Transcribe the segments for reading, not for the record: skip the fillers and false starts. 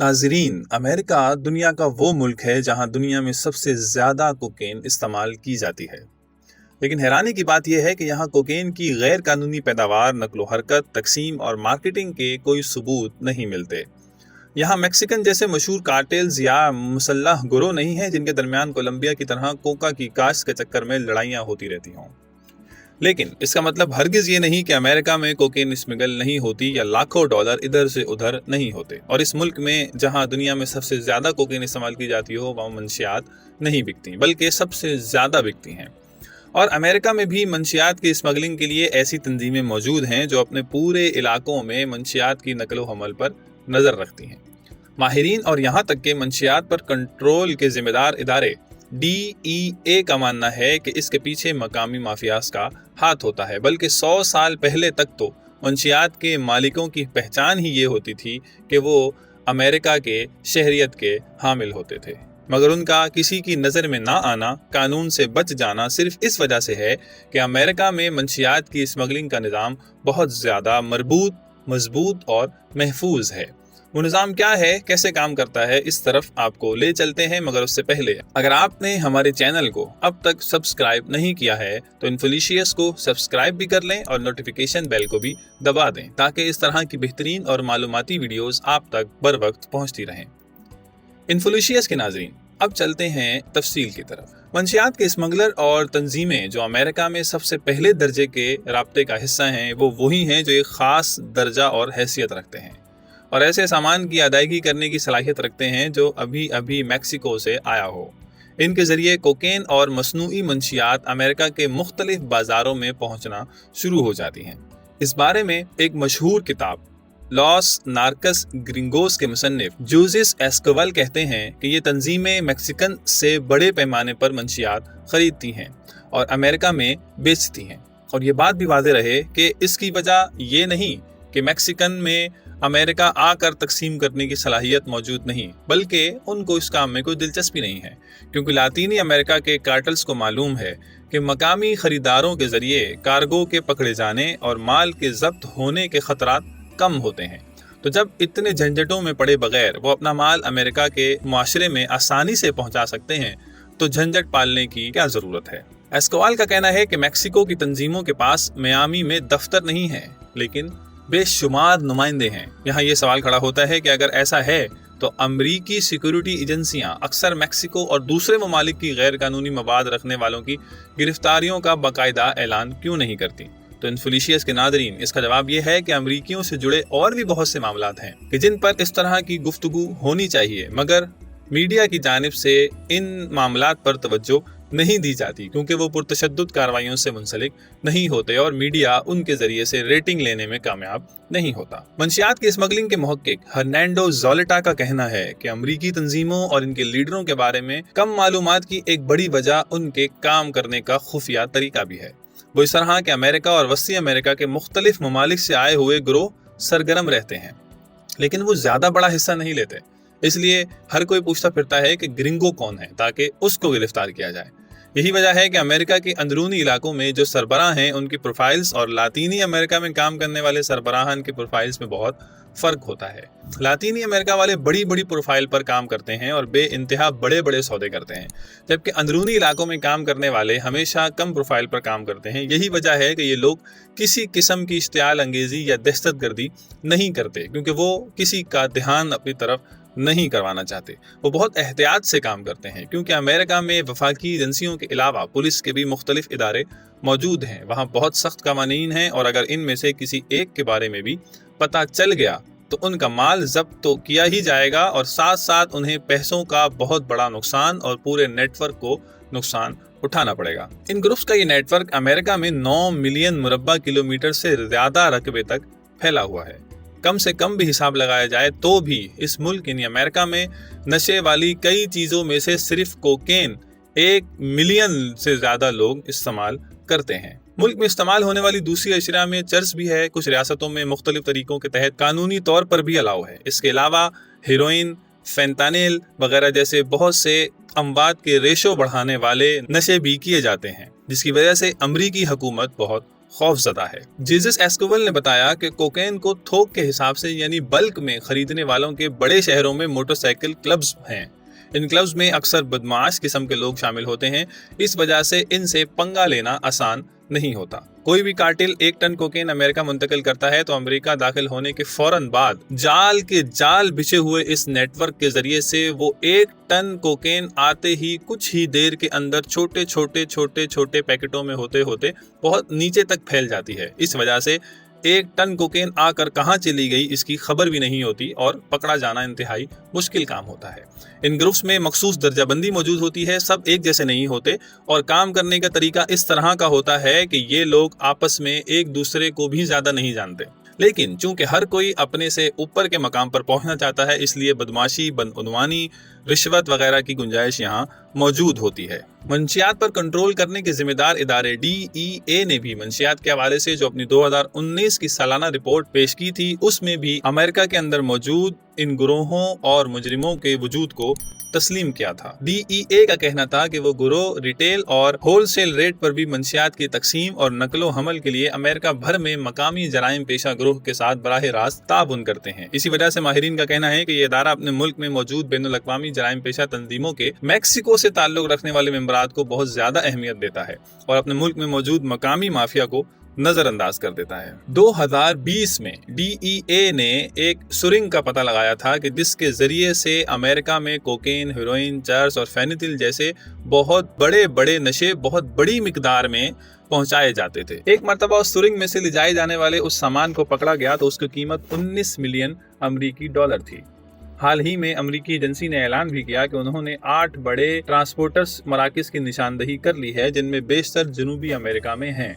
नाजरीन, अमेरिका दुनिया का वो मुल्क है जहां दुनिया में सबसे ज़्यादा कोकेन इस्तेमाल की जाती है। लेकिन हैरानी की बात यह है कि यहाँ कोकेन की गैर कानूनी पैदावार, नकलो हरकत, तकसीम और मार्केटिंग के कोई सबूत नहीं मिलते। यहाँ मैक्सिकन जैसे मशहूर कार्टेल्स या मुसल्लह गिरोह नहीं है जिनके दरमियान कोलंबिया की तरह कोका की काश्त के चक्कर में लड़ाइयाँ होती रहती हों। लेकिन इसका मतलब हरगिज ये नहीं कि अमेरिका में कोकेन स्मगल नहीं होती या लाखों डॉलर इधर से उधर नहीं होते। और इस मुल्क में जहां दुनिया में सबसे ज्यादा कोकेन इस्तेमाल की जाती हो वहाँ मंशियात नहीं बिकती बल्कि सबसे ज्यादा बिकती हैं। और अमेरिका में भी मंशियात की स्मगलिंग के लिए ऐसी तंजीमें मौजूद हैं जो अपने पूरे इलाकों में मंशियात की नकलो हमल पर नजर रखती हैं। माहिरीन और यहाँ तक के मंशियात पर कंट्रोल के जिम्मेदार इदारे DEA का मानना है कि इसके पीछे मकामी माफियाज का हाथ होता है। बल्कि 100 साल पहले तक तो मंशियात के मालिकों की पहचान ही ये होती थी कि वो अमेरिका के शहरियत के हामिल होते थे, मगर उनका किसी की नज़र में ना आना, कानून से बच जाना सिर्फ इस वजह से है कि अमेरिका में मंशियात की स्मगलिंग का निज़ाम बहुत ज़्यादा मरबूत, मजबूत और महफूज है। वो निज़ाम क्या है, कैसे काम करता है, इस तरफ आपको ले चलते हैं। मगर उससे पहले अगर आपने हमारे चैनल को अब तक सब्सक्राइब नहीं किया है तो इन्फोलिशियस को सब्सक्राइब भी कर लें और नोटिफिकेशन बेल को भी दबा दें ताकि इस तरह की बेहतरीन और मालूमाती वीडियोस आप तक बर वक्त पहुंचती रहें। इन्फोलिशियस के नाजरीन, अब चलते हैं तफसील की तरफ। मंशियात के स्मगलर और तंजीमें जो अमेरिका में सबसे पहले दर्जे के राब्ते का हिस्सा हैं वो वही हैं जो एक ख़ास दर्जा और हैसियत रखते हैं और ऐसे सामान की अदायगी करने की सलाहियत रखते हैं जो अभी अभी मैक्सिको से आया हो। इनके ज़रिए कोकेन और मसनूई मंशियात अमेरिका के मुख्तलिफ बाज़ारों में पहुंचना शुरू हो जाती हैं। इस बारे में एक मशहूर किताब लॉस नार्कस ग्रिंगोस के मुसन्निफ जोसेस एस्कोबाल कहते हैं कि ये तंजीमें मैक्सिकन से बड़े पैमाने पर मंशियात खरीदती हैं और अमेरिका में बेचती हैं। और ये बात भी वाज़ेह रहे कि इसकी वजह ये नहीं कि मैक्सिकन में अमेरिका आकर तकसीम करने की सलाहियत मौजूद नहीं, बल्कि उनको इस काम में कोई दिलचस्पी नहीं है, क्योंकि लातीनी अमेरिका के कार्टल्स को मालूम है कि मकामी खरीदारों के जरिए कार्गो के पकड़े जाने और माल के जब्त होने के खतरात कम होते हैं। तो जब इतने झंझटों में पड़े बगैर वो अपना माल अमेरिका के मुआशरे में आसानी से पहुंचा सकते हैं तो झंझट पालने की क्या ज़रूरत है। एस्कोबाल का कहना है कि मैक्सिको की तंजीमों के पास मियामी में दफ्तर नहीं है लेकिन बेशुमार नुमाइंदे हैं। यहाँ ये सवाल खड़ा होता है कि अगर ऐसा है तो अमरीकी सिक्योरिटी एजेंसियां अक्सर मैक्सिको और दूसरे ममालिक की गैर कानूनी मवाद रखने वालों की गिरफ्तारियों का बाकायदा ऐलान क्यों नहीं करती। तो इन्फोलिशियस के नादरीन, इसका जवाब यह है कि अमरीकियों से जुड़े और भी बहुत से मामलात हैं कि जिन पर इस तरह की गुफ्तगू होनी चाहिए, मगर मीडिया की जानिब से इन मामलात पर तवज्जो नहीं दी जाती क्योंकि वो पुरतशद्दुद कार्रवाइयों से मुंसलिक नहीं होते और मीडिया उनके जरिए से रेटिंग लेने में कामयाब नहीं होता। मंशियात की स्मगलिंग के मुहक्किक हर्नांडो ज़ोलेटा का कहना है कि अमरीकी तंजीमों और इनके लीडरों के बारे में कम मालूमात की एक बड़ी वजह उनके काम करने का खुफिया तरीका भी है। वो इस तरह के अमेरिका और वसी अमेरिका के मुख्तलिफ ममालिक से आए हुए गिरोह सरगर्म रहते हैं लेकिन वो ज्यादा बड़ा हिस्सा नहीं लेते। इसलिए हर कोई पूछता फिरता है कि ग्रिंगो कौन है ताकि उसको गिरफ्तार किया जाए। यही वजह है कि अमेरिका के अंदरूनी इलाकों में जो सरबराह हैं उनकी प्रोफाइल्स और लातीनी अमेरिका में काम करने वाले सरबराहान के प्रोफाइल्स में बहुत फ़र्क होता है। लातीनी अमेरिका वाले बड़ी बड़ी प्रोफाइल पर काम करते हैं और बे इंतहा बड़े बड़े सौदे करते हैं, जबकि अंदरूनी इलाकों में काम करने वाले हमेशा कम प्रोफाइल पर काम करते हैं। यही वजह है कि ये लोग किसी किस्म की इश्तियाल अंगेज़ी या दहशतगर्दी नहीं करते क्योंकि वो किसी का ध्यान अपनी तरफ नहीं करवाना चाहते। वो बहुत एहतियात से काम करते हैं क्योंकि अमेरिका में वफाकी एजेंसियों के अलावा पुलिस के भी मुख्तलिफ इदारे मौजूद हैं। वहाँ बहुत सख्त कवानीन हैं और अगर इनमें से किसी एक के बारे में भी पता चल गया तो उनका माल जब्त तो किया ही जाएगा और साथ साथ उन्हें पैसों का बहुत बड़ा नुकसान और पूरे नेटवर्क को नुकसान उठाना पड़ेगा। इन ग्रुप्स का ये नेटवर्क अमेरिका में 9 मिलियन मुरब्बा किलोमीटर से ज़्यादा रकबे तक फैला हुआ है। कम से कम भी हिसाब लगाया जाए तो भी इस मुल्क यानी अमेरिका में नशे वाली कई चीज़ों में से सिर्फ कोकेन 1 मिलियन से ज़्यादा लोग इस्तेमाल करते हैं। मुल्क में इस्तेमाल होने वाली दूसरी अशरा में चर्स भी है। कुछ रियासतों में मुख्तलिफ तरीकों के तहत कानूनी तौर पर भी अलाउ है। इसके अलावा हेरोइन, फेंटानिल वगैरह जैसे बहुत से अमवात के रेशो बढ़ाने वाले नशे भी किए जाते हैं, जिसकी वजह से अमरीकी हुकूमत बहुत खौफजदा है। जीसस एस्कोविल ने बताया कि कोकेन को थोक के हिसाब से यानी बल्क में खरीदने वालों के बड़े शहरों में मोटरसाइकिल क्लब्स हैं। इन क्लब्स में अक्सर बदमाश किस्म के लोग शामिल होते हैं, इस वजह से इनसे पंगा लेना आसान नहीं होता। कोई भी कार्टेल 1 टन कोकेन अमेरिका मुंतकिल करता है तो अमेरिका दाखिल होने के फौरन बाद जाल के जाल बिछे हुए इस नेटवर्क के जरिए से वो 1 टन कोकेन आते ही कुछ ही देर के अंदर छोटे छोटे पैकेटों में होते होते बहुत नीचे तक फैल जाती है। इस वजह से 1 टन कोकेन आकर कहां चली गई इसकी खबर भी नहीं होती और पकड़ा जाना इंतहाई मुश्किल काम होता है। इन ग्रुप्स में मखसूस दर्जाबंदी मौजूद होती है, सब एक जैसे नहीं होते और काम करने का तरीका इस तरह का होता है कि ये लोग आपस में एक दूसरे को भी ज्यादा नहीं जानते, लेकिन चूंकि हर कोई अपने से ऊपर के मकाम पर पहुंचना चाहता है, इसलिए बदमाशी, बदउनवानी, रिश्वत वगैरह की गुंजाइश यहाँ मौजूद होती है। मंशियात पर कंट्रोल करने के जिम्मेदार इदारे DEA ने भी मंशियात के हवाले से जो अपनी 2019 की सालाना रिपोर्ट पेश की थी, उसमें भी अमेरिका के अंदर मौजूद इन गिरोहों और मुजरिमों के वजूद को तस्लीम किया था। DEA का कहना था कि वो गिरोह रिटेल और होलसेल रेट पर भी मंशियात की तकसीम और नकलो हमल के लिए अमेरिका भर में मकामी जराइम पेशा गिरोह के साथ बराह रास्त ताउन करते हैं। इसी वजह से माहिरीन का कहना है कि ये इदारा अपने मुल्क में मौजूद बैनुल-अक़वामी जराइम पेशा तंजीमों के मैक्सिको से ताल्लुक रखने वाले मेंबरात को बहुत ज्यादा अहमियत देता है और अपने मुल्क में मौजूद मकामी माफिया को नजरअंदाज कर देता है। 2020 में DEA ने एक सुरिंग का पता लगाया था कि जिसके जरिए से अमेरिका में कोकेन, हेरोइन, चर्स और फेनिथिल जैसे बहुत बड़े नशे बहुत बड़ी मिकदार में पहुंचाए जाते थे। एक मरतबा उस सुरिंग में से ले जाए जाने वाले उस सामान को पकड़ा गया तो उसकी कीमत 19 मिलियन अमरीकी डॉलर थी। हाल ही में अमरीकी एजेंसी ने ऐलान भी किया कि उन्होंने 8 बड़े ट्रांसपोर्टर्स मराकज़ की निशानदही कर ली है, जिनमें बेशतर जनूबी अमेरिका में हैं।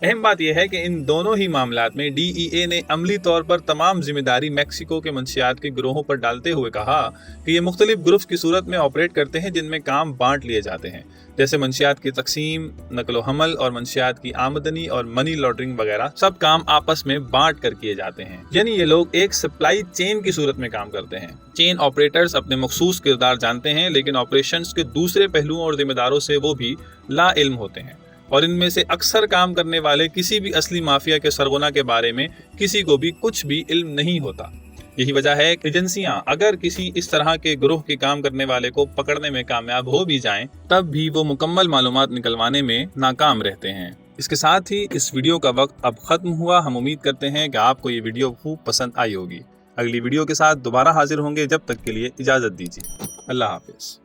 अहम बात यह है कि इन दोनों ही मामलात में DEA ने अमली तौर पर तमाम जिम्मेदारी मैक्सिको के मंशियात के गिरोहों पर डालते हुए कहा कि ये मुख्तलिफ ग्रुप्स की सूरत में ऑपरेट करते हैं, जिनमें काम बांट लिए जाते हैं, जैसे मंशियात की तकसीम, नकलो हमल और मंशियात की आमदनी और मनी लॉन्ड्रिंग वगैरह सब काम आपस में बांट कर किए जाते हैं। यानी ये लोग एक सप्लाई चेन की सूरत में काम करते हैं। चेन ऑपरेटर्स अपने मखसूस किरदार जानते हैं, लेकिन ऑपरेशंस के दूसरे पहलुओं और जिम्मेदारों से वो भी ला इल्म होते हैं और इनमें से अक्सर काम करने वाले किसी भी असली माफिया के सरगना के बारे में किसी को भी कुछ भी इल्म नहीं होता। यही वजह है कि एजेंसियां अगर किसी इस तरह के गिरोह के काम करने वाले को पकड़ने में कामयाब हो भी जाएं, तब भी वो मुकम्मल मालूमात निकलवाने में नाकाम रहते हैं। इसके साथ ही इस वीडियो का वक्त अब खत्म हुआ। हम उम्मीद करते हैं कि आपको ये वीडियो खूब पसंद आई होगी। अगली वीडियो के साथ दोबारा हाजिर होंगे, जब तक के लिए इजाजत दीजिए। अल्लाह हाफिज।